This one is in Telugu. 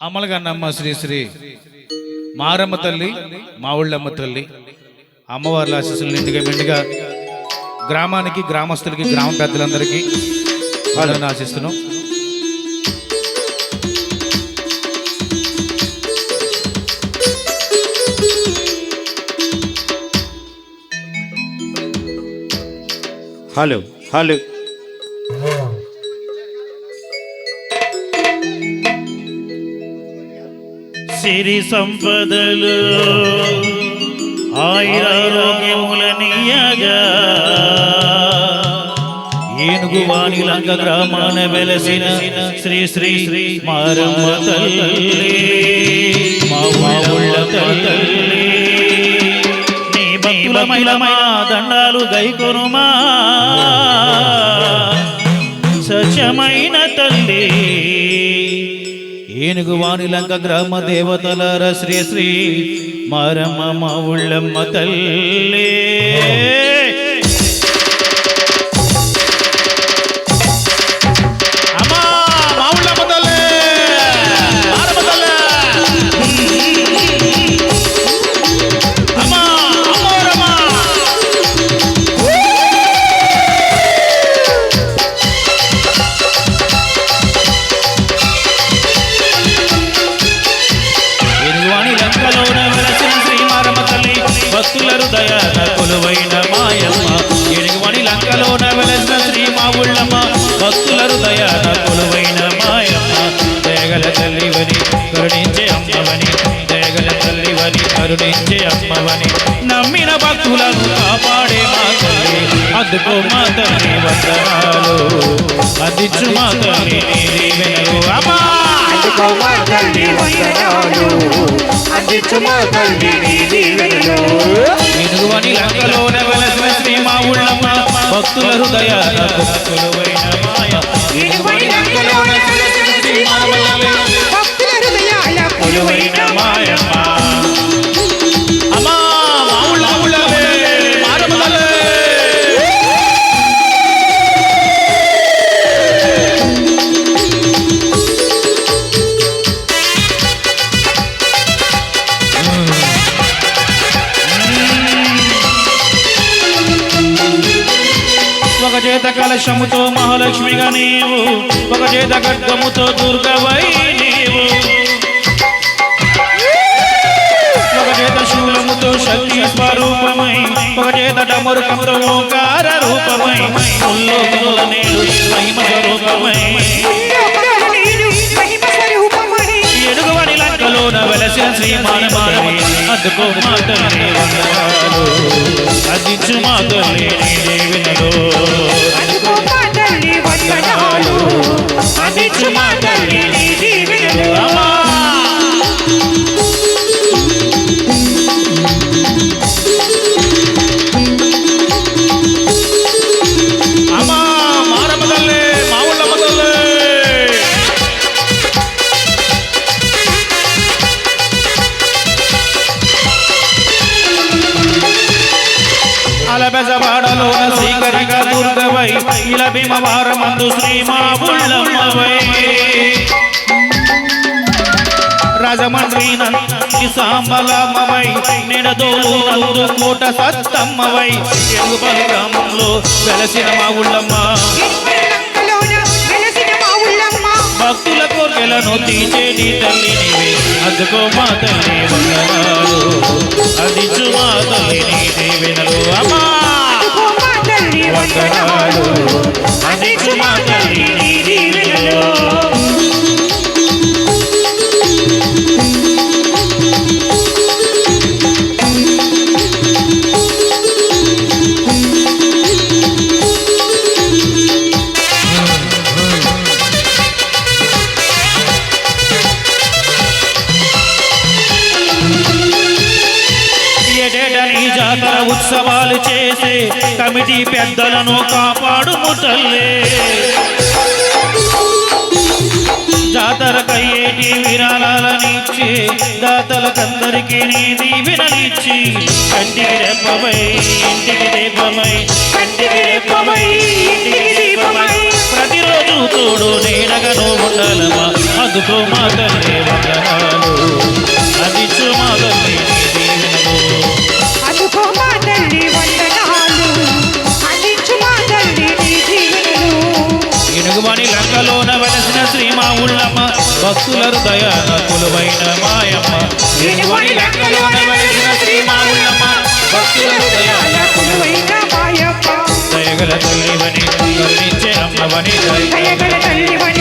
అమలగన్నమ్మ శ్రీ శ్రీ మారమ్మ తల్లి మా ఊళ్ళమ్మ తల్లి అమ్మవార్ల ఆశీస్సులు నిండుగా మెండుగా గ్రామానికి గ్రామస్తులకి గ్రామ పెద్దలందరికీ వాళ్ళని ఆశిస్తున్నాం. హలో హలో సిరి సంపదలు ఆయురారోగ్యములనీయగా ఏనుగు వాణిలంక గ్రామాన వెలసిన శ్రీ శ్రీ శ్రీ మారమ్మ తల్లి మా ఊళ్ళ తల్లి నీ భక్తులమైన దండాలు గైకొనుమా సత్యమైన తల్లి ఏనుగు వాణిలంక గ్రామ దేవతలార శ్రీ శ్రీ మారమ్మ మా ఊళ్ళమ్మ తల్లి అమ్మా మా ఊళ్ళమ్మ తల్లి మారమ్మ తల్లి అమ్మా అమ్మోరమ్మ భక్తుల హృదయాన కొలువైన మాయమ్మ ఏనుగువాణి లంకలోన వెలసిన శ్రీ మా ఊళ్ళమ్మ భక్తుల హృదయాన కొలువైన మాయమ్మ దయగల తల్లివని కరుణించే అమ్మవని దయగల తల్లివని కరుణించే అమ్మవని నమ్మిన భక్తులను కాపాడే మా తల్లి అద్దుకో మా తల్లి వందనాలు అందించు మా తల్లి నీ దీవెనలు అమ్మా అందుకో మా తల్లి వందనాలు అందించు మా తల్లి నీ దీవెనలు. ఏనుగువాణి లంకలోన వెలసిన శ్రీ మా ఊళ్ళమ్మ భక్తుల హృదయాన కొలువైన మాయ ఏనుగువాణి లంకలోన వెలసిన శ్రీ మా ఊళ్ళమ్మ భక్తుల హృదయాన కొలువైన మాయమ్మ అమ్మా మా ఊళ్ళమ్మే మారమ్మ తల్లి ఒక చేత కలశముతో మహాలక్ష్మిగా నీవు ఒక చేత ఖడ్గముతో దుర్గవై నీవు ఒక చేత శూలముతో శక్తి స్వరూపమై ఒక చేత డమరుకంతో ఓంకార రూపమై ముల్లోకముల నీడు మహిమ స్వరూపమై ఏనుగువాణి లంకలోన వెలసిన శ్రీ మానమానవి అందుకో మా తల్లి వందనాలు అందించు మా తల్లి నీ దీవెనలు అందుకో మా తల్లి వందనాలు అందించు మా తల్లి నీ దీవెనలు అమ్మా అమ్మా మారమ్మ తల్లి మా ఊళ్ళమ్మ తల్లి అలబెజవాడలోన శ్రీకరిగా దుర్గవై ఇలా భీమవారమందు శ్రీ మా ఊళ్ళమ్మవై రాజమండ్రి నంది సాంబలమ్మవై నిడదోలు కోట సత్తమ్మవై ఎనుగుపల్లి గ్రామంలో వెలసిన మా ఊళ్ళమ్మ భక్తుల కోర్కెలను తీర్చేటి తల్లి నీవే అందుకో మా తల్లి వందనాలు అందించు మా తల్లి నీ దీవెనలు అమ్మా వందనాలు అందించు మా తల్లి నీ దీవెనలు జాతర ఉత్సవాలు చేసే కమిటీ పెద్దలను కాపాడు ముతల్లే జాతరకయ్యేటి విరాళాలనిచ్చి దాతలకందరికీ నీ దీవెనలిచ్చి కంటికి రెప్పమై ఇంటికి దీపమై కంటికి రెప్పమై ఇంటికి దీపమై ప్రతిరోజు తోడు నీడగను ఉండాలమ్మా అందుకో మా తల్లి వందనాలు అందించు మా తల్లి నీ దీవెనలు అందుకో మా తల్లి వందనాలు అందించు మా తల్లి నీ దీవెనలు ఇనుగుమణి లంకలోన వెలసిన శ్రీ మా ఊళ్ళమ్మ భక్తుల హృదయాన కొలువైన మాయమ్మ ఇనుగుమణి లంకలోన వెలసిన శ్రీ మా ఊళ్ళమ్మ భక్తుల హృదయాన కొలువైన మాయమ్మ దయగల తల్లివని కరుణించే అమ్మవని దయగల తల్లివని